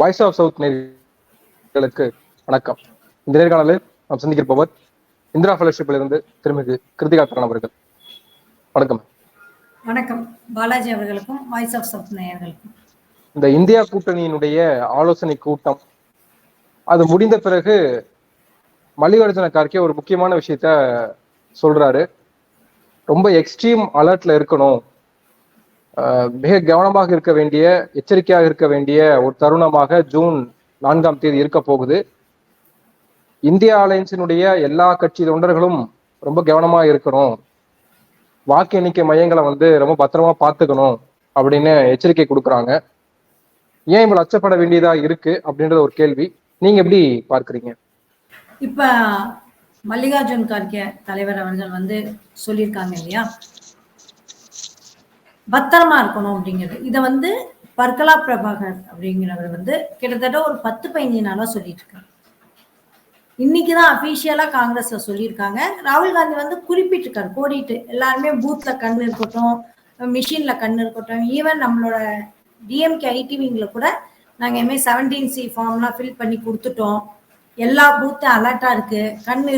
Voice of south நேயர்களுக்கு வணக்கம். இந்த நேர்காணலில் நாம் சந்திக்கிருப்பவர் இந்திரா ஃபெலோஷிப்பில் இருந்து திருமிகு கிருத்திகா கரண் அவர்கள். வணக்கம். வணக்கம் பாலாஜி அவர்களுக்கும் வாய்ஸ் ஆஃப் சவுத் நேயர்களுக்கும். இந்த இந்தியா கூட்டணியினுடைய ஆலோசனை கூட்டம் அது முடிந்த பிறகு மல்லிகார்ஜுன கார்கே ஒரு முக்கியமான விஷயத்த சொல்றாரு. ரொம்ப எக்ஸ்ட்ரீம் அலர்ட்ல இருக்கணும், மிக கவனமாக இருக்க வேண்டிய, எச்சரிக்கையாக இருக்க வேண்டிய ஒரு தருணமாக ஜூன் 4ஆம் தேதி இருக்க போகுது. இந்தியா அலையன்ஸினுடைய எல்லா கட்சி தொண்டர்களும் ரொம்ப கவனமா இருக்கணும், வாக்கு எண்ணிக்கை மையங்களை ரொம்ப பத்திரமா பார்த்துக்கணும் அப்படின்னு எச்சரிக்கை கொடுக்குறாங்க. ஏன் இவ்வளவு அச்சப்பட வேண்டியதா இருக்கு அப்படின்றது ஒரு கேள்வி. நீங்க எப்படி பார்க்கறீங்க? இப்ப மல்லிகார்ஜுன் கார்கே தலைவர் அவர்கள் சொல்லியிருக்காங்க இல்லையா, பத்திரமா இருக்கணும் அப்படிங்கிறது. இதை பர்கலா பிரபாகர் அப்படிங்கிறவர் கிட்டத்தட்ட ஒரு 10-15 நாளா சொல்லிட்டு இருக்காங்க. இன்னைக்குதான் அபிஷியலா காங்கிரஸ்ல சொல்லியிருக்காங்க. ராகுல் காந்தி குறிப்பிட்டிருக்காரு, கோடிட்டு எல்லாருமே பூத்ல கண்ணு இருக்கட்டும், மிஷின்ல கண்ணு இருக்கட்டும், ஈவன் நம்மளோட டிஎம்கே ஐடிவிங்ல கூட நாங்க இனிமே 17C ஃபார்ம்லாம் ஃபில் பண்ணி கொடுத்துட்டோம், எல்லா பூத்தும் அலர்ட்டா இருக்கு, கண்ணு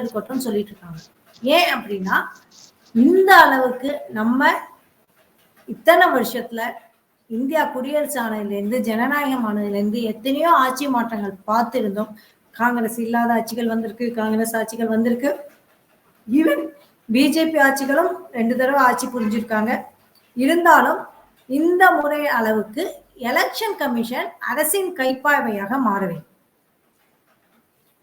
இருக்கட்டும் சொல்லிட்டு இருக்காங்க. ஏன் அப்படின்னா, இந்த அளவுக்கு நம்ம இத்தனை வருஷத்துல இந்தியா குடியரசு ஆனதுலேருந்து, ஜனநாயகம் ஆனதுலேருந்து எத்தனையோ ஆட்சி மாற்றங்கள் பார்த்திருந்தோம். காங்கிரஸ் இல்லாத ஆட்சிகள் வந்திருக்கு, காங்கிரஸ் ஆட்சிகள் வந்திருக்கு, ஈவன் பிஜேபி ஆட்சிகளும் 2 தடவை ஆட்சி புரிஞ்சிருக்காங்க. இருந்தாலும் இந்த முறை அளவுக்கு எலெக்ஷன் கமிஷன் அரசின் கைப்பாவையாக மாற வேண்டும்.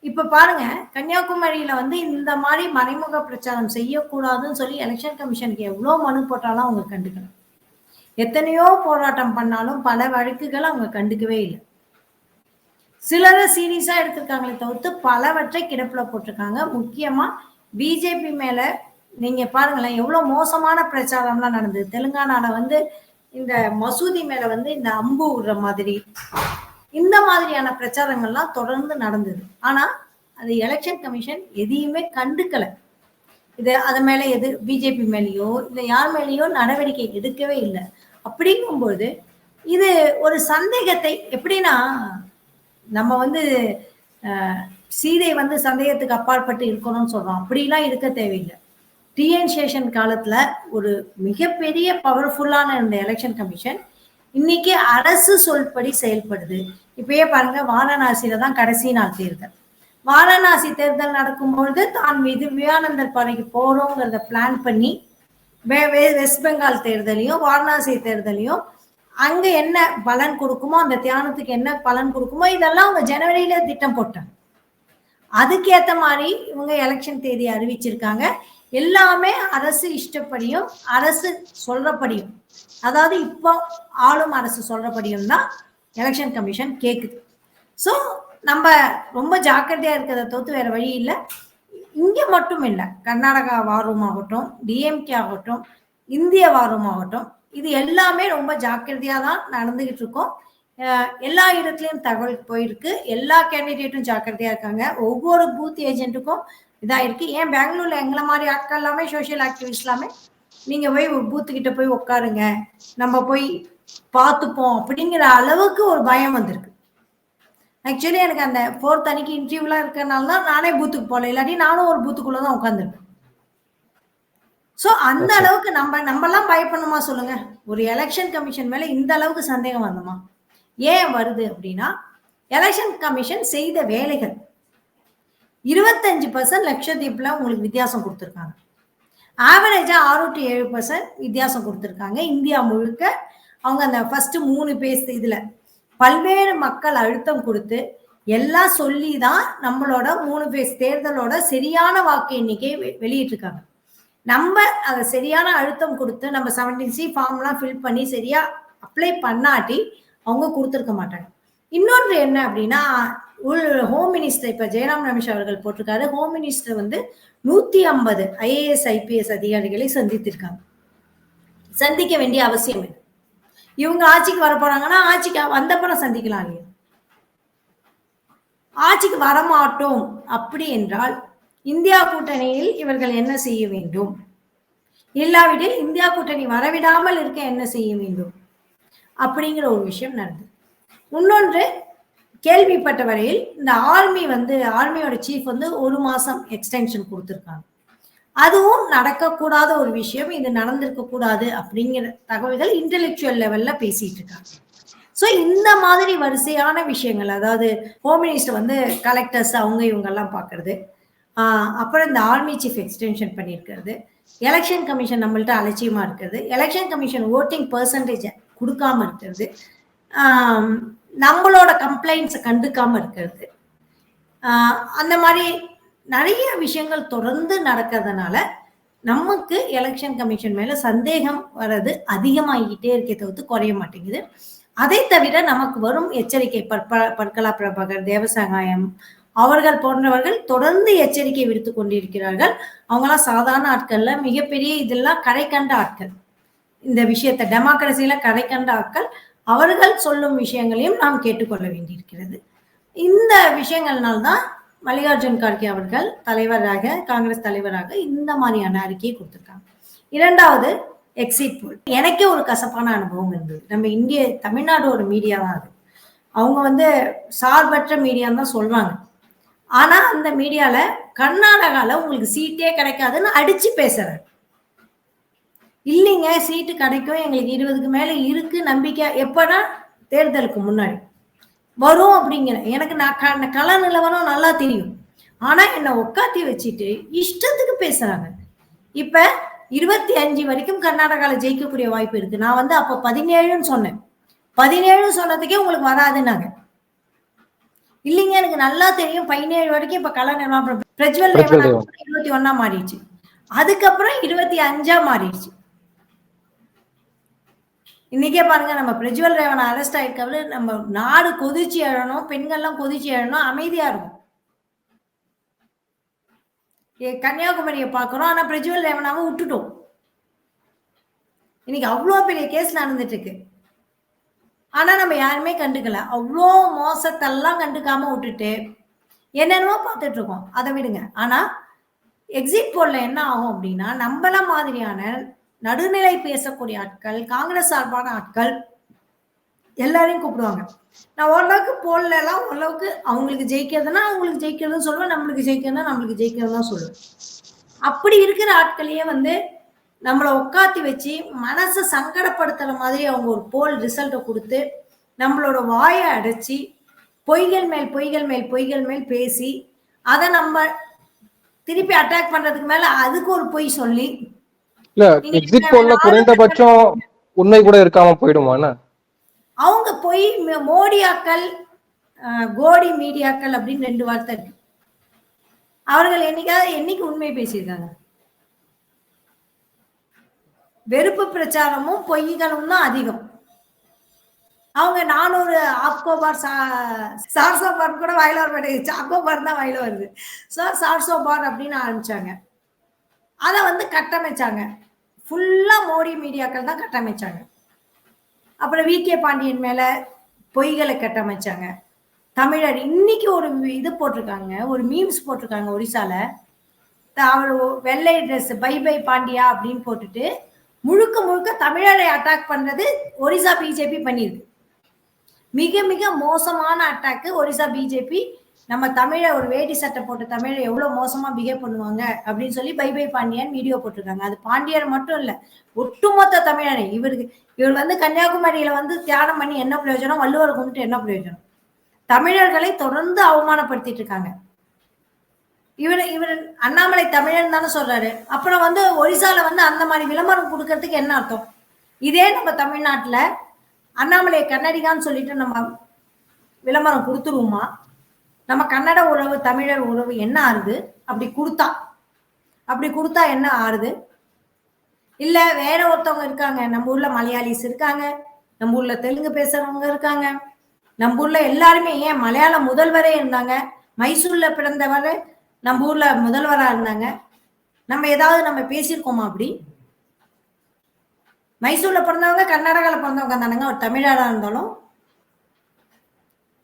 இப்ப பாருங்க, கன்னியாகுமரியில இந்த மாதிரி மறைமுக பிரச்சாரம் செய்யக்கூடாதுன்னு சொல்லி எலெக்ஷன் கமிஷனுக்கு எவ்வளவு மனு போட்டாலும் அவங்க கண்டுக்கணும். எத்தனையோ போராட்டம் பண்ணாலும் பல வழக்குகள் அவங்க கண்டுக்கவே இல்லை. சிலரை சீரியஸா எடுத்திருக்காங்களே தவிர்த்து பலவற்றை கிடப்புல போட்டிருக்காங்க. முக்கியமா பிஜேபி மேல நீங்க பாருங்களேன், எவ்வளவு மோசமான பிரச்சாரம்லாம் நடந்தது. தெலுங்கானால இந்த மசூதி மேல இந்த அம்பு விடுற மாதிரி, இந்த மாதிரியான பிரச்சாரங்கள்லாம் தொடர்ந்து நடந்தது. ஆனா அது எலெக்ஷன் கமிஷன் எதையுமே கண்டுக்கல. அது மேல பிஜேபி மேலேயோ இல்ல யார் மேலேயோ நடவடிக்கை எடுக்கவே இல்லை. அப்படிங்கும்போது இது ஒரு சந்தேகத்தை, எப்படின்னா நம்ம சீதை சந்தேகத்துக்கு அப்பாற்பட்டு இருக்கணும்னு சொல்றோம், அப்படிலாம் இருக்க தேவையில்லை. டிஎன் சேஷன் காலத்துல ஒரு மிகப்பெரிய பவர்ஃபுல்லான இந்த எலெக்ஷன் கமிஷன் இன்னைக்கு அரசு சொல்படி செயல்படுது. இப்பயே பாருங்க, வாரணாசியில தான் கடைசி நாள் தேர்தல். வாரணாசி தேர்தல் நடக்கும்பொழுது தான் விவேகானந்தர் பாறைக்கு போறோங்கிறத பிளான் பண்ணி வெஸ்ட் பெங்கால் தேர்தலையும் வாரணாசி தேர்தலையும் அங்க என்ன பலன் கொடுக்குமோ, அந்த தியானத்துக்கு என்ன பலன் கொடுக்குமோ, இதெல்லாம் அவங்க ஜனவரியில திட்டம் போட்டாங்க. அதுக்கேத்த மாதிரி இவங்க எலெக்ஷன் தேதி அறிவிச்சிருக்காங்க. எல்லாமே அரசு இஷ்டப்படியும் அரசு சொல்றபடியும், அதாவது இப்போ ஆளும் அரசு சொல்றபடியும் தான் எலெக்ஷன் கமிஷன் கேக்குது. ஸோ நம்ம ரொம்ப ஜாக்கிரதையா இருக்கிறத தவிர்த்து வேற வழி இல்லை. இங்க மட்டும் இல்லை, கர்நாடகா வாரும் ஆகட்டும், டிஎம்கே ஆகட்டும், இந்திய வாரும் ஆகட்டும், இது எல்லாமே ரொம்ப ஜாக்கிரதையா தான் நடந்துகிட்டு இருக்கோம். எல்லா இடத்துலயும் தகவல் போயிருக்கு. எல்லா கேண்டிடேட்டும் ஜாக்கிரதையா இருக்காங்க. ஒவ்வொரு பூத் ஏஜென்ட்டுக்கும் இதா இருக்கு. ஏன் பெங்களூர்ல எங்களை மாதிரி ஆட்கள் எல்லாமே, சோசியல் ஆக்டிவிஸ்ட் எல்லாமே, நீங்க போய் பூத்துக்கிட்ட போய் உட்காருங்க, நம்ம போய் பார்த்துப்போம் அப்படிங்கிற அளவுக்கு ஒரு பயம் வந்திருக்கு. ஆக்சுவலி எனக்கு அந்த 4th அன்னைக்கு இன்டர்வியூலாம் இருக்கிறனால தான் நானே பூத்துக்கு போகல, இல்லாட்டி நானும் ஒரு பூத்துக்குள்ளதான் உட்காந்துருப்பேன். சோ அந்த அளவுக்கு நம்மலாம் பயப்படணுமா சொல்லுங்க? ஒரு எலெக்ஷன் கமிஷன் மேல இந்த அளவுக்கு சந்தேகம் வரணுமா? ஏன் வருது அப்படின்னா, எலெக்ஷன் கமிஷன் செய்த வேலைகள் 25% லட்சத்தீப்ல உங்களுக்கு வித்தியாசம் கொடுத்துருக்காங்க. ஆவரேஜா 6 to 7% வித்தியாசம் கொடுத்துருக்காங்க. இந்தியா முழுக்க அவங்க அந்த ஃபர்ஸ்ட் 3 பேஸ் இதுல பல்வேறு மக்கள் அழுத்தம் கொடுத்து எல்லாம் சொல்லி தான் நம்மளோட 3 பேஸ் தேர்தலோட சரியான வாக்கு எண்ணிக்கை வெளியிட்டிருக்காங்க. நம்ம அதை சரியான அழுத்தம் கொடுத்து நம்ம 17C ஃபார்ம்லாம் ஃபில் பண்ணி சரியா அப்ளை பண்ணாட்டி அவங்க கொடுத்துருக்க மாட்டாங்க. இன்னொன்று என்ன அப்படின்னா, ஹோம் மினிஸ்டர் இப்ப ஜெயராம் ரமேஷ் அவர்கள் போட்டிருக்காரு, ஹோம் மினிஸ்டர் 150 IAS IPS அதிகாரிகளை சந்தித்திருக்காங்க. சந்திக்க வேண்டிய அவசியம் இல்லை. இவங்க ஆட்சிக்கு வர போறாங்கன்னா ஆட்சிக்கு வந்தப்பறம் சந்திக்கலாம் இல்லையா? ஆட்சிக்கு வரமாட்டோம் அப்படி என்றால் இந்தியா கூட்டணியில் இவர்கள் என்ன செய்ய வேண்டும், இல்லாவிடில் இந்தியா கூட்டணி வரவிடாமல் இருக்க என்ன செய்ய வேண்டும் அப்படிங்கிற ஒரு விஷயம் நடந்தது. இன்னொன்று கேள்விப்பட்ட வரையில் இந்த ஆர்மியோட சீஃப் வந்து 1 மாசம் எக்ஸ்டென்ஷன் கொடுத்திருக்காங்க. அதுவும் நடக்கக்கூடாத ஒரு விஷயம், இது நடந்திருக்க கூடாது அப்படிங்கிற தகவல்கள் இன்டெலெக்சுவல் லெவல்ல பேசிட்டு இருக்காங்க. ஸோ இந்த மாதிரி வரிசையான விஷயங்கள், அதாவது ஹோம் மினிஸ்டர் வந்து கலெக்டர்ஸ் அவங்க இவங்கெல்லாம் பார்க்கறது, அப்புறம் இந்த ஆர்மி சீஃப் எக்ஸ்டென்ஷன் பண்ணியிருக்கிறது, எலெக்ஷன் கமிஷன் நம்மள்ட்ட அலட்சியமா இருக்கிறது, எலெக்ஷன் கமிஷன் ஓட்டிங் பெர்சன்டேஜ் கொடுக்காம இருக்கிறது, நம்மளோட கம்ப்ளைண்ட்ஸை கண்டுக்காம இருக்கிறது, அந்த மாதிரி நிறைய விஷயங்கள் தொடர்ந்து நடக்கிறதுனால நமக்கு எலெக்ஷன் கமிஷன் மேல சந்தேகம் வர்றது அதிகமாகிக்கிட்டே இருக்கே தவிர்த்து குறைய மாட்டேங்குது. அதை தவிர நமக்கு வரும் எச்சரிக்கை பற்களா பிரபாகர், தேவசகாயம் அவர்கள் போன்றவர்கள் தொடர்ந்து எச்சரிக்கை விடுத்துக் கொண்டிருக்கிறார்கள். அவங்களாம் சாதாரண ஆட்கள்ல, மிகப்பெரிய இதெல்லாம் கரை கண்ட ஆட்கள். இந்த விஷயத்தை டெமோக்ரஸியில கரை கண்ட ஆட்கள். அவர்கள் சொல்லும் விஷயங்களையும் நாம் கேட்டுக்கொள்ள வேண்டியிருக்கிறது. இந்த விஷயங்கள்னால்தான் மல்லிகார்ஜுன் கார்கே அவர்கள் காங்கிரஸ் தலைவராக இந்த மாதிரியான அறிக்கையை கொடுத்திருக்காங்க. இரண்டாவது, எக்ஸிட் போல். எனக்கே ஒரு கசப்பான அனுபவம் இருந்தது. நம்ம தமிழ்நாடு ஒரு மீடியா தான் அது. அவங்க வந்து சார்பற்ற மீடியான்னு தான் சொல்றாங்க. ஆனா அந்த மீடியால கர்நாடகால உங்களுக்கு சீட்டே கிடைக்காதுன்னு அடிச்சு பேசுறாரு. இல்லைங்க, சீட்டு கிடைக்கும், எங்களுக்கு 20க்கு மேல இருக்கு நம்பிக்கை. எப்பனா தேர்தலுக்கு முன்னாடி வரும் அப்படிங்கிற எனக்கு கள நிலவரம் நல்லா தெரியும். ஆனா என்ன உட்காத்தி வச்சுட்டு இஷ்டத்துக்கு பேசுறாங்க. இப்ப 25 வரைக்கும் கர்நாடகால ஜெயிக்கக்கூடிய வாய்ப்பு இருக்கு. நான் வந்து அப்ப 17ன்னு சொன்னேன். 17 சொன்னதுக்கே உங்களுக்கு வராதுன்னாங்க. இல்லைங்க, எனக்கு நல்லா தெரியும் 17 வரைக்கும். இப்ப கள நிலவரம் பிரஜ்வல் ரேவண்ணா 21 மாறிடுச்சு, அதுக்கப்புறம் 25 மாறிடுச்சு. இன்னைக்கே பாருங்க, நம்ம பிரஜ்வல் ரேவண்ணா அரெஸ்ட் ஆயிருக்கவரு, நம்ம நாடு கொதிச்சு எழணும், பெண்கள்லாம் கொதிச்சு எழணும், அமைதியா இருக்கும். கன்னியாகுமரியை பார்க்கிறோம், ஆனா பிரஜ்வல் ரேவண்ணாவை விட்டுட்டோம். இன்னைக்கு அவ்வளோ பெரிய கேஸ் நடந்துட்டு இருக்கு. ஆனா நம்ம யாருமே கண்டுக்கல. அவ்வளோ மோசத்தெல்லாம் கண்டுக்காம விட்டுட்டு என்னென்னமோ பார்த்துட்டு இருக்கோம். அதை விடுங்க. ஆனா எக்ஸிட் போல்ல என்ன ஆகும் அப்படின்னா, நம்மள மாதிரியான நடுநிலை பேசக்கூடிய ஆட்கள், காங்கிரஸ் சார்பான ஆட்கள் எல்லாரையும் கூப்பிடுவாங்க. நான் ஓரளவுக்கு போல்ல எல்லாம் ஓரளவுக்கு அவங்களுக்கு ஜெயிக்கிறதுனா அவங்களுக்கு ஜெயிக்கிறதுன்னு சொல்லுவேன், நம்மளுக்கு ஜெயிக்கிறதுனா நம்மளுக்கு ஜெயிக்கிறதுதான் சொல்லுவேன். அப்படி இருக்கிற ஆட்களையே வந்து நம்மளை உட்காத்தி வச்சு மனசை சங்கடப்படுத்துற மாதிரி அவங்க ஒரு போல் ரிசல்ட்டை கொடுத்து நம்மளோட வாயை அடைச்சி பொய்கள் மேல் பொய்கள் மேல் பொய்கள் மேல் பேசி அதை நம்ம திருப்பி அட்டாக் பண்றதுக்கு மேல அதுக்கு ஒரு பொய் சொல்லி, இல்ல எக்ஸிட் போல்ல குறைந்தபட்சம் உண்மை கூட இருக்காம போயிடுமாண்ணா? அவங்க பொய் மோடியாக்கள், கோடி மீடியாக்கள் அப்படின்னு 2 வார்த்தை இருக்கு. அவர்கள் என்னைக்கு உண்மை பேசியிருக்காங்க? வெறுப்பு பிரச்சாரமும் பொய்களும் தான் அதிகம். அவங்க 400 ஆப்கோபார் சார்சோபார் கூட வாயில வர மாட்டேங்குது, ஆப்கோபார் தான் வாயில வருது. சார்சோபார் அப்படின்னு ஆரம்பிச்சாங்க. அதை வந்து கட்டமைச்சாங்க. ஃபுல்லா மோடி மீடியாக்கள் தான் கட்டமைச்சாங்க. அப்புறம் வி.கே. பாண்டியன் மேல பொய்களை கட்டமைச்சாங்க. தமிழர் இன்னைக்கு ஒரு இது போட்டிருக்காங்க, ஒரு மீம்ஸ் போட்டிருக்காங்க ஒரிசால. அவர் வெள்ளை ட்ரெஸ் பை பை பாண்டியா அப்படின்னு போட்டுட்டு முழுக்க முழுக்க தமிழரை அட்டாக் பண்றது ஒரிசா பிஜேபி பண்ணிருக்கு. மிக மிக மோசமான அட்டாக்கு ஒரிசா பிஜேபி. நம்ம தமிழை ஒரு வேட்டி சட்டை போட்டு தமிழை எவ்வளவு மோசமா பிஹேவ் பண்ணுவாங்க அப்படின்னு சொல்லி பை பை பாண்டியன் வீடியோ போட்டிருக்காங்க. அது பாண்டியர் மட்டும் இல்ல, ஒட்டுமொத்த தமிழரை. இவர் வந்து கன்னியாகுமரியில வந்து தியானம் பண்ணி என்ன பிரயோஜனம், வள்ளுவரை கும்பிட்டு என்ன பிரயோஜனம்? தமிழர்களை தொடர்ந்து அவமானப்படுத்திட்டு இருக்காங்க. இவர் அண்ணாமலை தமிழன் தானே சொல்றாரு. அப்புறம் வந்து ஒரிசால வந்து அந்த மாதிரி விளம்பரம் கொடுக்கறதுக்கு என்ன அர்த்தம்? இதே நம்ம தமிழ்நாட்டுல அண்ணாமலை கன்னடிகான்னு சொல்லிட்டு நம்ம விளம்பரம் கொடுத்துருவோமா? நம்ம கன்னட உறவு தமிழர் உறவு என்ன ஆறுது? அப்படி கொடுத்தா என்ன ஆறுது? இல்ல வேற ஒருத்தவங்க இருக்காங்க, நம்ம ஊர்ல மலையாளிஸ் இருக்காங்க, நம்ம ஊர்ல தெலுங்கு பேசுறவங்க இருக்காங்க, நம்ம ஊர்ல எல்லாருமே, ஏன் மலையாள முதல்வரே இருந்தாங்க, மைசூர்ல பிறந்தவர் நம்ம ஊர்ல முதல்வரா இருந்தாங்க. நம்ம பேசியிருக்கோமா அப்படி? மைசூர்ல பிறந்தவங்க கர்நாடகால பிறந்தவங்க தானங்க ஒரு தமிழரா இருந்தாலும்.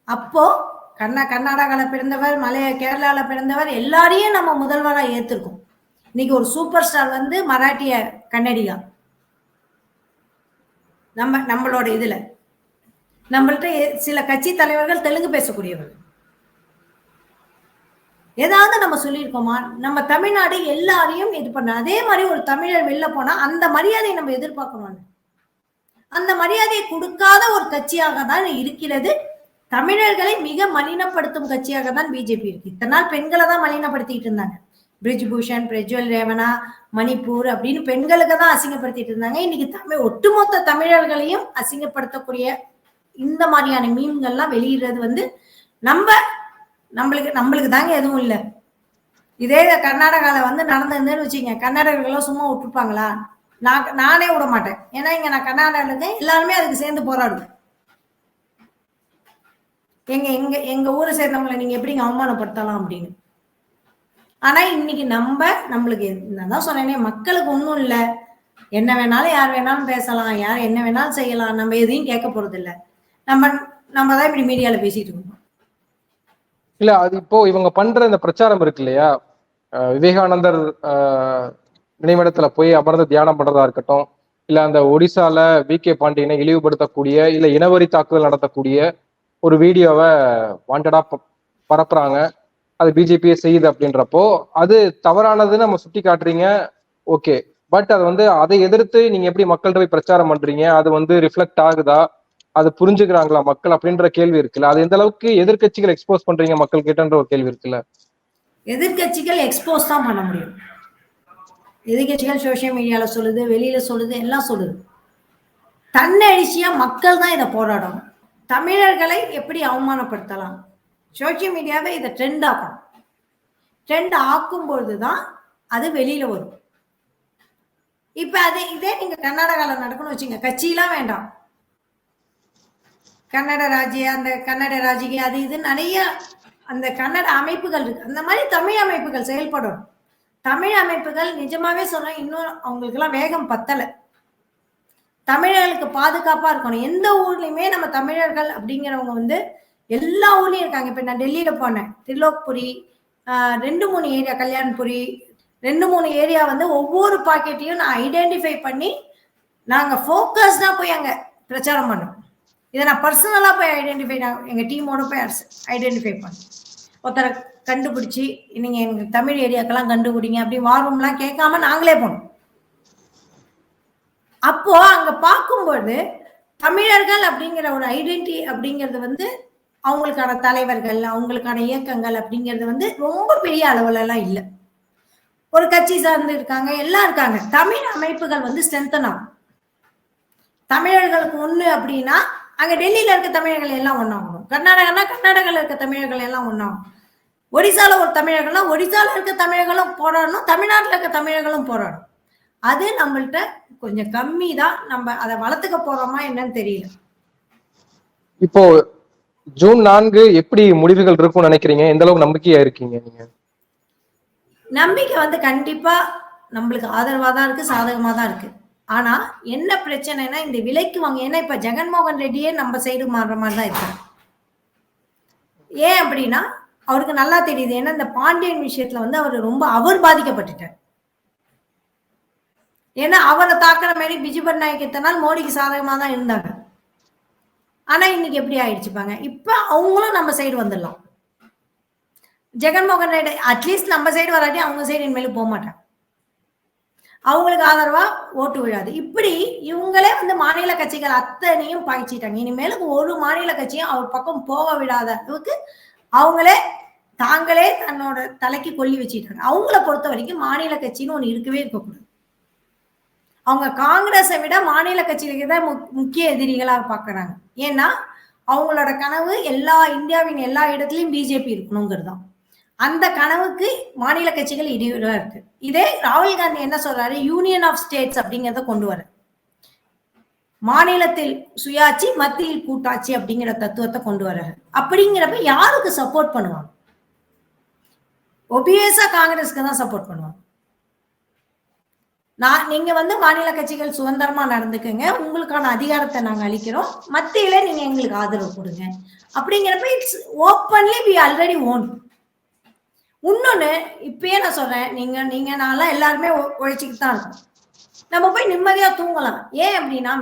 அப்போ கர்நாடகால பிறந்தவர், கேரளால பிறந்தவர் எல்லாரையும் நம்ம முதல்வரா ஏத்திருக்கோம். இன்னைக்கு ஒரு சூப்பர் ஸ்டார் வந்து மராட்டிய கன்னடிகா நம்மளோட இதுல. நம்மள்ட்ட சில கட்சி தலைவர்கள் தெலுங்கு பேசக்கூடியவர்கள். ஏதாவது நம்ம சொல்லியிருக்கோமா? நம்ம தமிழ்நாடு எல்லாரையும் இது பண்ண, அதே மாதிரி ஒரு தமிழர் வெளில போனா அந்த மரியாதையை நம்ம எதிர்பார்க்கணும். அந்த மரியாதையை கொடுக்காத ஒரு கட்சியாக தான் இருக்கிறது. தமிழர்களை மிக மலினப்படுத்தும் கட்சியாக தான் பிஜேபி இருக்கு. இத்தனை நாள் பெண்களை தான் மலினப்படுத்திட்டு இருந்தாங்க. பிரிஜ்பூஷன், பிரஜ்வல் ரேவனா, மணிப்பூர் அப்படின்னு பெண்களுக்கு தான் அசிங்கப்படுத்திட்டு இருந்தாங்க. இன்னைக்கு ஒட்டுமொத்த தமிழர்களையும் அசிங்கப்படுத்தக்கூடிய இந்த மாதிரியான மீன்கள்லாம் வெளியிடுறது வந்து நம்மளுக்கு தாங்க எதுவும் இல்லை. இதே கர்நாடகால வந்து நடந்ததுன்னு வச்சுங்க, கர்நாடகர்களும் சும்மா விட்டுருப்பாங்களா? நானே விட மாட்டேன். ஏன்னா இங்க நான் கர்நாடகால இருக்கேன், எல்லாருமே அதுக்கு சேர்ந்து போராடுவேன். எங்க ஊரை சேர்ந்தவங்களை நீங்க எப்படிங்க அவமானப்படுத்தலாம் அப்படின்னு. ஆனா இன்னைக்கு நம்மளுக்கு நான் சொன்னேனே, மக்களுக்கு ஒண்ணும் இல்ல, என்ன வேணாலும் யார் வேணாலும் பேசலாம், யார் என்ன வேணாலும் செய்யலாம், நம்ம எதையும் கேட்க போறது இல்ல. நம்ம தான் இப்படி மீடியால பேசிட்டு இருக்கோம். இல்ல, அது இப்போ இவங்க பண்ற இந்த பிரச்சாரம் இருக்கு இல்லையா, விவேகானந்தர் நினைவிடத்துல போய் அமர்ந்து தியானம் பண்றதா இருக்கட்டும், இல்ல அந்த ஒடிசால வி.கே. பாண்டியனை இழிவுபடுத்தக்கூடிய இல்ல இனவரி தாக்குதல் நடத்தக்கூடிய ஒரு வீடியோவை வாண்டடா பரப்புறாங்க. அது பிஜேபியே செய்யுது அப்படின்றப்போ அது தவறானதுன்னு நம்ம சுட்டி காட்டுறீங்க, ஓகே. பட் அது வந்து அதை எதிர்த்து நீங்க எப்படி மக்கள்கிட்ட போய் பிரச்சாரம் பண்றீங்க, அது வந்து ரிஃப்ளெக்ட் ஆகுதா, அது புரிஞ்சுக்கிறாங்களா மக்கள் அப்படின்ற கேள்வி இருக்குல்ல. அது எந்த அளவுக்கு எதிர்கட்சிகள் எக்ஸ்போஸ் பண்றீங்க மக்கள் கிட்டன்ற ஒரு கேள்வி இருக்குல்ல. எதிர்கட்சிகள் எக்ஸ்போஸ் தான் பண்ண முடியும். எதிர்கட்சிகள் சோசியல் மீடியால சொல்லுது, வெளியில சொல்லுது, எல்லாம் சொல்லுது. தன்னெழுச்சியா மக்கள் தான் இதை போராடணும். தமிழர்களை எப்படி அவமானப்படுத்தலாம், சோசியல் மீடியாவை இதை ட்ரெண்ட் ஆக்கணும். ட்ரெண்ட் ஆக்கும் பொழுதுதான் அது வெளியில வரும். இப்ப இதே நீங்க கர்நாடகால நடக்கணும்னு வச்சுங்க, கட்சியெல்லாம் வேண்டாம், கன்னட ராஜ்ய அது இது நிறைய அந்த கன்னட அமைப்புகள் இருக்கு. அந்த மாதிரி தமிழ் அமைப்புகள் செயல்படணும். தமிழ் அமைப்புகள் நிஜமாவே சொன்னா இன்னும் அவங்களுக்கு எல்லாம் வேகம் பத்தல. தமிழர்களுக்கு பாதுகாப்பா இருக்கணும். எந்த ஊர்லயுமே நம்ம தமிழர்கள் அப்படிங்கிறவங்க வந்து எல்லா ஊர்லயும் இருக்காங்க. இப்ப நான் டெல்லியில போனேன், திரிலோக்புரி, 2-3 ஏரியா, கல்யாண்புரி, 2-3 ஏரியா வந்து ஒவ்வொரு பாக்கெட்டையும் நான் ஐடென்டிஃபை பண்ணி நாங்க போக்கஸ்டா போய் அங்க பிரச்சாரம் பண்ணோம். இதை நான் பர்சனலா போய் ஐடென்டிஃபை, எங்க டீமோட போய் ஐடென்டிஃபை பண்ணோம். ஒருத்தரை கண்டுபிடிச்சி நீங்க எங்க தமிழ் ஏரியாக்கெல்லாம் கண்டுபிடிங்க அப்படி வாரம்லாம் கேட்காம நாங்களே போனோம். அப்போ அங்க பார்க்கும்போது தமிழர்கள் அப்படிங்கிற ஒரு ஐடென்டிட்டி அப்படிங்கிறது வந்து அவங்களுக்கான தலைவர்கள், அவங்களுக்கான இயக்கங்கள் அப்படிங்கிறது வந்து ரொம்ப பெரிய அளவுல எல்லாம் இல்லை. ஒரு கட்சி சார்ந்து இருக்காங்க, எல்லாம் இருக்காங்க. தமிழ் அமைப்புகள் வந்து ஸ்ட்ரென்தன் ஆகும். தமிழர்களுக்கு ஒண்ணு அப்படின்னா அங்க டெல்லியில இருக்க தமிழர்கள் எல்லாம் ஒண்ணாகணும். கர்நாடகால இருக்க தமிழர்கள் எல்லாம் ஒண்ணாகும். ஒடிசால ஒரு தமிழர்கள்னா ஒடிசால இருக்க தமிழர்களும் போராடணும், தமிழ்நாட்டில் இருக்க தமிழர்களும் போராடணும். அது நம்மள்ட்ட கொஞ்சம் கம்மி தான். நம்ம அதை வளர்த்துக்க போறோமா என்னன்னு தெரியல. இப்போ ஜூன் 4 எப்படி முடிவுகள் இருக்கும்னு நினைக்கிறீங்க? எந்த அளவுக்கு நம்பிக்கையா இருக்கீங்க நீங்க? நம்பிக்கை வந்து கண்டிப்பா நம்மளுக்கு ஆதரவா தான் இருக்கு, சாதகமா தான் இருக்கு. ஆனா என்ன பிரச்சனைனா இந்த விலைக்கு வாங்க, ஏன்னா இப்ப ஜெகன்மோகன் ரெட்டியே நம்ம சைடு மாறுற மாதிரி தான் இருக்கு. ஏன் அப்படின்னா அவருக்கு நல்லா தெரியுது. ஏன்னா இந்த பாண்டியன் விஷயத்துல வந்து அவர் பாதிக்கப்பட்டுட்டார். ஏன்னா அவரை தாக்குற மாதிரி பிஜு பட்நாயக் இத்தனை நாள் மோடிக்கு சாதகமா தான் இருந்தாங்க. ஆனா இன்னைக்கு எப்படி ஆயிடுச்சுப்பாங்க. இப்ப அவங்களும் நம்ம சைடு வந்துடலாம். ஜெகன்மோகன் ரெட்டி அட்லீஸ்ட் நம்ம சைடு வராட்டி அவங்க சைடு இனிமேல் போக மாட்டாங்க. அவங்களுக்கு ஆதரவா ஓட்டு விழாது. இப்படி இவங்களே வந்து மாநில கட்சிகள் அத்தனையும் பாய்ச்சிட்டாங்க. இனிமேலுக்கு ஒரு மாநில கட்சியும் அவர் பக்கம் போக விடாத அளவுக்கு தாங்களே தன்னோட தலைக்கு கொல்லி வச்சுட்டாங்க. அவங்கள பொறுத்த வரைக்கும் மாநில கட்சின்னு ஒண்ணு இருக்கவே இருக்கக்கூடாது. அவங்க காங்கிரஸை விட மாநில கட்சிகளுக்கு தான் முக்கிய எதிரிகளா பாக்குறாங்க. ஏன்னா அவங்களோட கனவு இந்தியாவின் எல்லா இடத்துலயும் பிஜேபி இருக்கணுங்கிறது தான். அந்த கனவுக்கு மாநில கட்சிகள் இடையூறா இருக்கு. இதே ராகுல் காந்தி என்ன சொல்றாரு, யூனியன் ஆஃப் ஸ்டேட்ஸ் அப்படிங்கிறத கொண்டு வர, மாநிலத்தில் சுயாட்சி மத்தியில் கூட்டாட்சி அப்படிங்கிற தத்துவத்தை கொண்டு வர. அப்படிங்கிறப்ப யாருக்கு சப்போர்ட் பண்ணுவாங்க? ஒபிஎஸ்ஸா காங்கிரஸ்க்கு தான் சப்போர்ட் பண்ணுவாங்க. நீங்க வந்து மாநில கட்சிகள் சுதந்திரமா நடந்துக்குங்க, உங்களுக்கான அதிகாரத்தை நாங்க அளிக்கிறோம், மத்தியில நீங்க எங்களுக்கு ஆதரவு கொடுங்க அப்படிங்கிறப்ப it's openly we already own. இன்னொன்னு இப்பயே நான் சொல்றேன், நீங்க நான்லாம் எல்லாருமே உழைச்சிக்கிட்டு தான் இருக்கோம். நம்ம போய் நிம்மதியா தூங்கலாம். ஏன் அப்படின்னா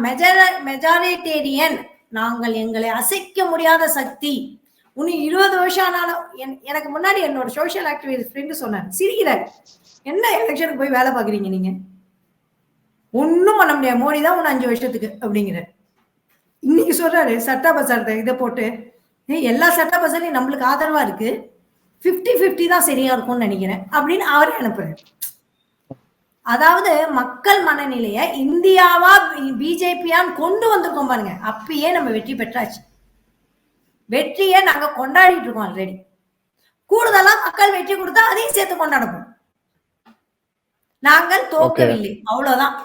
மெஜாரிட்டேரியன் நாங்கள் எங்களை அசைக்க முடியாத சக்தி. இன்னும் 20 வருஷம் ஆனாலும் எனக்கு முன்னாடி என்னோட சோசியல் ஆக்டிவிஸ்ட் ஃப்ரெண்டு சொன்னார், சிரிக்கிறார், என்ன எலெக்ஷனுக்கு போய் வேலை பாக்குறீங்க நீங்க, ஒன்னும் பண்ண முடியாது, மோடி தான் ஒன்னு 5 வருஷத்துக்கு அப்படிங்கிறார். இன்னைக்கு சொல்றாரு சட்டபசத்தை இதை போட்டு, எல்லா சட்டபசலையும் நம்மளுக்கு ஆதரவா இருக்கு, 50-50 தான் சரியா இருக்கும்னு நினைக்கிறேன் அப்படின்னு அவரே அனுப்புறாரு. அதாவது மக்கள் மனநிலைய இந்தியாவா பிஜேபியான்னு கொண்டு வந்திருக்கோம் பாருங்க. அப்பயே நம்ம வெற்றி பெற்றாச்சு. வெற்றியை நாங்க கொண்டாடிட்டு இருக்கோம் ஆல்ரெடி. கூடுதலா மக்கள் வெற்றி கொடுத்தா அதையும் சேர்த்து கொண்டாடுவோம். நாங்கள் தோக்கவில்லை, அவ்வளவுதான்.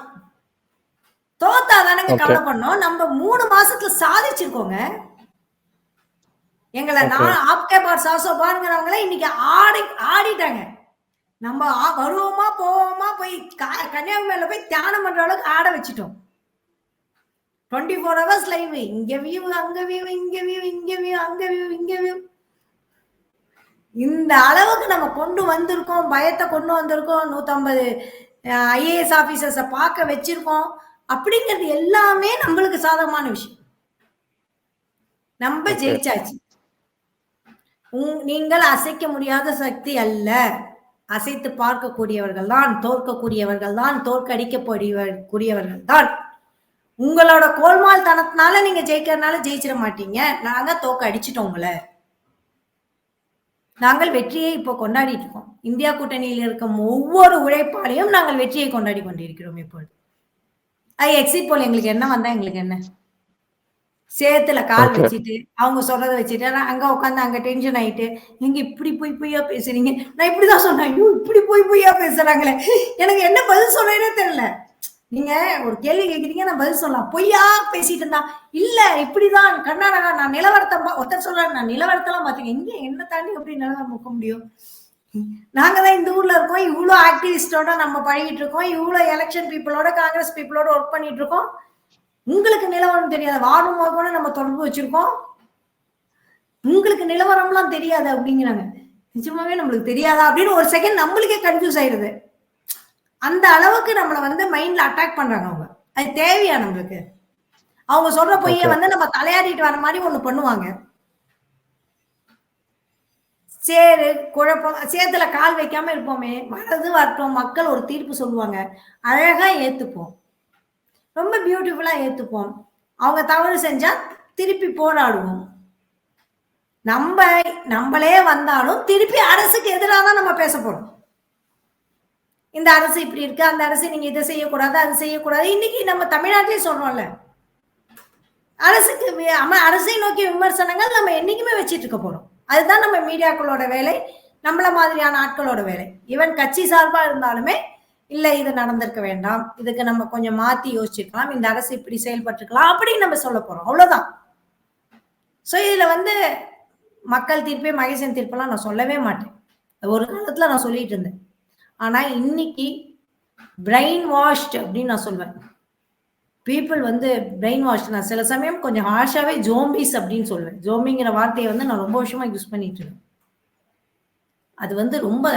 தோத்தாதானங்க கவலை பண்ணோம். நம்ம 3 மாசத்துல சாதிச்சிருக்கோங்க. எங்களை ஆப்கே பார் சாசோ பாருங்கிறவங்களே இன்னைக்கு ஆடிட்டாங்க. நம்ம வருவோமா போவோமா போய் கன்னியாகுமரியில போய் தியானம் பண்ற அளவுக்கு ஆட வச்சுட்டோம். 24 hours லைவ், இங்க வியூ அங்க வியூ, இங்க வியூ இங்க வியூ, அங்க வியூ இங்க வியூ. இந்த அளவுக்கு நம்ம கொண்டு வந்திருக்கோம், பயத்தை கொண்டு வந்திருக்கோம், 150 IAS ஆபீசர்ஸ பார்க்க வச்சிருக்கோம். அப்படிங்கிறது எல்லாமே நம்மளுக்கு சாதகமான விஷயம். நம்ம ஜெயிச்சாச்சு. நீங்கள் அசைக்க முடியாத சக்தி அல்ல, அசைத்து பார்க்கக்கூடியவர்கள் தான், தோற்கக்கூடியவர்கள் தான், தோற்கடிக்கக்கூடியவர்கள் தான். உங்களோட கோல்மால் தனத்தினால நீங்க ஜெயிக்கிறதுனால ஜெயிச்சிட மாட்டீங்க. நாங்க தோக்க அடிச்சிட்டோம் உங்களை. நாங்கள் வெற்றியை இப்போ கொண்டாடிட்டு இருக்கோம். இந்தியா கூட்டணியில் இருக்கும் ஒவ்வொரு உழைப்பாளையும் நாங்கள் வெற்றியை கொண்டாடி கொண்டிருக்கிறோம். இப்பொழுது எக்ஸிட் போல் எங்களுக்கு என்ன வந்தா எங்களுக்கு என்ன, சேத்துல கால் வச்சுட்டு அவங்க சொல்றதை வச்சுட்டு அங்க உட்காந்து அங்க டென்ஷன் ஆயிட்டு, நீங்க இப்படி பொய்யா பேசுறீங்க, நான் இப்படிதான் சொன்னேன், ஐயோ இப்படி பொய்யா பேசுறாங்களே, எனக்கு என்ன பதில் சொல்றேனே தெரியல. நீங்க ஒரு கேள்வி கேக்குறீங்க, நான் பதில் சொல்லலாம். பொய்யா பேசிட்டு இருந்தா, இல்ல இப்படிதான் கர்நாடகா, நான் நிலவரத்தை ஒருத்தர் சொல்றாரு, நான் நிலவரத்தெல்லாம் பாத்தீங்க, இங்க என்ன தாண்டி எப்படி நிலவரம் முக்க முடியும்? நாங்க தான் இந்த ஊர்ல இருக்கோம், இவ்வளவு ஆக்டிவிஸ்டோட நம்ம பழகிட்டு இருக்கோம், இவ்வளவு எலெக்ஷன் பீப்புளோட காங்கிரஸ் பீப்புளோட ஒர்க் பண்ணிட்டு இருக்கோம். உங்களுக்கு நிலவரம் தெரியாது, வார்டு கூட நம்ம தொடர்பு வச்சிருக்கோம், உங்களுக்கு நிலவரம்லாம் தெரியாது அப்படிங்கிறாங்க. நிஜமாவே நம்மளுக்கு தெரியாதா அப்படின்னு ஒரு செகண்ட் நம்மளுக்கே கன்ஃபியூஸ் ஆயிடுது. அந்த அளவுக்கு நம்மளை வந்து மைண்ட்ல அட்டாக் பண்றாங்க அவங்க. அது தேவையா நம்மளுக்கு? அவங்க சொல்ற பொய்ய வந்து நம்ம தலையாடிட்டு வர மாதிரி ஒண்ணு பண்ணுவாங்க. சேரு குழப்பம், சேத்துல கால் வைக்காம இருப்போமே, வரது வரட்டும், மக்கள் ஒரு தீர்ப்பு சொல்லுவாங்க, அழகா ஏத்துப்போம், ரொம்ப பியூட்டிஃபுல்லா ஏத்துப்போம். அவங்க தவறு செஞ்சா திருப்பி போராடுவோம். நம்மளே வந்தாலும் திருப்பி அரசுக்கு எதிராக தான் நம்ம பேச போறோம். இந்த அரசு இப்படி இருக்கு, அந்த அரசு நீங்க இதை செய்யக்கூடாது, அது செய்யக்கூடாது. இன்னைக்கு நம்ம தமிழ்நாட்டிலே சொல்றோம்ல, அரசை நோக்கி விமர்சனங்கள் நம்ம என்னைக்குமே வச்சிட்டு இருக்க போறோம். அதுதான் நம்ம மீடியாக்களோட வேலை, நம்மள மாதிரியான ஆட்களோட வேலை. ஈவன் கட்சி சார்பா இருந்தாலுமே, இல்ல இது நடந்திருக்க வேண்டாம், இதுக்கு நம்ம கொஞ்சம் மாத்தி யோசிச்சிருக்கலாம், இந்த அரசு இப்படி செயல்பட்டுருக்கலாம் அப்படின்னு நம்ம சொல்ல போறோம், அவ்வளவுதான். சோ இதுல வந்து மக்கள் தீர்ப்பே மகேசன் தீர்ப்பெல்லாம் நான் சொல்லவே மாட்டேன். ஒரு காலத்துல நான் சொல்லிட்டு இருந்தேன். ஆனா இன்னைக்கு பிரெயின் வாஷ்ட் அப்படின்னு நான் சொல்வேன். பீப்புள் வந்து பிரெயின் வாஷ். நான் சில சமயம் கொஞ்சம் ஹார்ஷாவே ஜோம்பிஸ் அப்படின்னு சொல்லுவேன். ஜோம்பிங்கிற வார்த்தையை வந்து நான் ரொம்ப வருஷமா யூஸ் பண்ணிட்டு இருக்கேன். அது வந்து ரொம்ப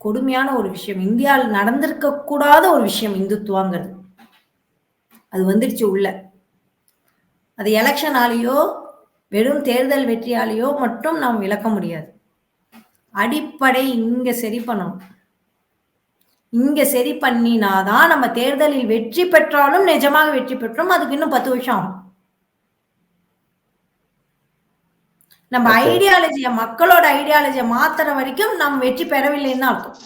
கொடுமையான ஒரு விஷயம். இந்தியாவில் நடந்திருக்க கூடாத ஒரு விஷயம் இந்துத்துவாங்கிறது. அது வந்துடுச்சு உள்ள. அது எலெக்ஷனாலேயோ வெறும் தேர்தல் வெற்றியாலேயோ மட்டும் நாம் விளக்க முடியாது. அடிப்படை இங்க சரி பண்ணணும். இங்க சரி பண்ணினாதான் நம்ம தேர்தலில் வெற்றி பெற்றாலும் நிஜமாக வெற்றி பெற்றோம். அதுக்கு இன்னும் 10 வருஷம் ஆகும். நம்ம ஐடியாலஜிய, மக்களோட ஐடியாலஜிய மாத்துற வரைக்கும் நாம் வெற்றி பெறவில்லைன்னு அர்த்தம்.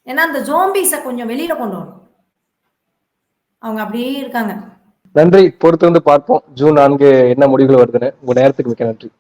ஏன்னா அந்த ஜோம்பிஸ கொஞ்சம் வெளியில கொண்டு வரணும். அவங்க அப்படியே இருக்காங்க. நன்றி. பொறுத்து வந்து பார்ப்போம் ஜூன் 4 என்ன முடிவுகள் வருதுன்னு. உங்க நேரத்துக்கு மிக்க நன்றி.